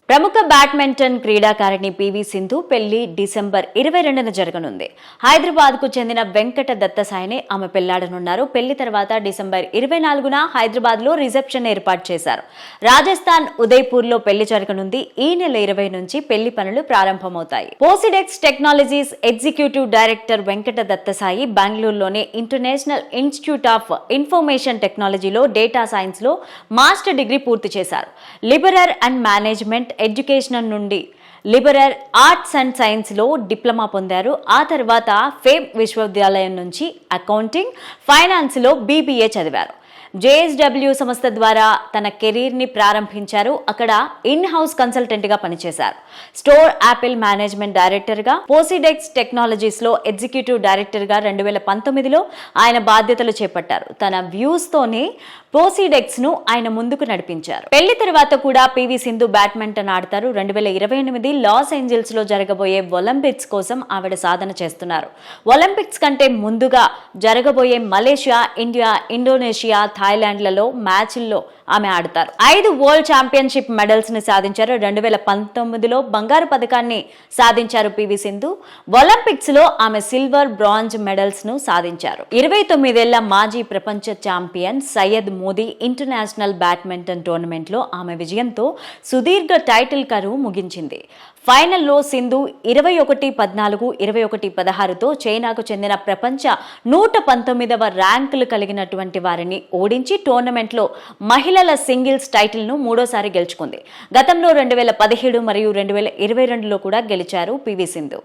ప్రముఖ బ్యాడ్మింటన్ క్రీడాకారిణి పివి సింధు పెళ్లి డిసెంబర్ 22న జరగనుంది. హైదరాబాద్కు చెందిన వెంకట దత్తసాయిని ఆమె పెళ్లాడనున్నారు. పెళ్లి తర్వాత డిసెంబర్ 24న హైదరాబాద్లో రిసెప్షన్ ఏర్పాటు చేశారు. రాజస్థాన్ ఉదయ్పూర్లో పెళ్లి జరగనుంది. ఈ నెల 20 నుంచి పెళ్లి పనులు ప్రారంభమవుతాయి. Posidex technologies executive director Venkata Dattasai బెంగళూరులోని ఇంటర్నేషనల్ ఇన్స్టిట్యూట్ ఆఫ్ ఇన్ఫర్మేషన్ టెక్నాలజీలో డేటా సైన్స్లో మాస్టర్ డిగ్రీ పూర్తి చేశారు. లిబరల్ అండ్ మేనేజ్మెంట్ ఎడ్యుకేషన్ నుండి లిబరల్ ఆర్ట్స్ అండ్ సైన్స్లో డిప్లొమా పొందారు. ఆ తర్వాత ఫేమ్ విశ్వవిద్యాలయం నుంచి అకౌంటింగ్, ఫైనాన్స్లో BBA చదివారు. JSW సంస్థ ద్వారా తన కెరీర్ని ప్రారంభించారు. అక్కడ ఇన్ హౌస్ కన్సల్టెంట్గా పనిచేశారు. స్టోర్ యాపిల్ మేనేజ్మెంట్ డైరెక్టర్గా, పోసిడెక్స్ టెక్నాలజీస్లో ఎగ్జిక్యూటివ్ డైరెక్టర్గా 2019లో ఆయన బాధ్యతలు చేపట్టారు. తన వ్యూస్తోనే పోసిడెక్స్ను ఆయన ముందుకు నడిపించారు. పెళ్లి తర్వాత కూడా పివి సింధు బ్యాడ్మింటన్ ఆడతారు. 2028 లాస్ ఏంజల్స్లో జరగబోయే ఒలింపిక్స్ కోసం ఆవిడ సాధన చేస్తున్నారు. ఒలింపిక్స్ కంటే ముందుగా జరగబోయే మలేషియా, ఇండియా, ఇండోనేషియా, థాయిలాండ్లలో మ్యాచ్ల్లో ఆమె ఆడతారు. 5 వరల్డ్ ఛాంపియన్షిప్ మెడల్స్ ని సాధించారు. 2019లో బంగారు పథకాన్ని సాధించారు పివి సింధు. ఒలింపిక్స్ లో ఆమె సిల్వర్, బ్రాంజ్ మెడల్స్ ను సాధించారు. 29 ఏళ్ల మాజీ ప్రపంచ champion Syed Modi international badminton tournament లో ఆమె విజయంతో సుదీర్ఘ టైటిల్ కరువు ముగించింది. ఫైనల్లో సింధు 21-14, 21-16తో చైనాకు చెందిన ప్రపంచ 119వ ర్యాంకులు కలిగినటువంటి వారిని ఓడించి టోర్నమెంట్లో మహిళల సింగిల్స్ టైటిల్ను 3సారి గెలుచుకుంది. గతంలో 2017 మరియు 2022లో కూడా గెలిచారు పివి సింధు.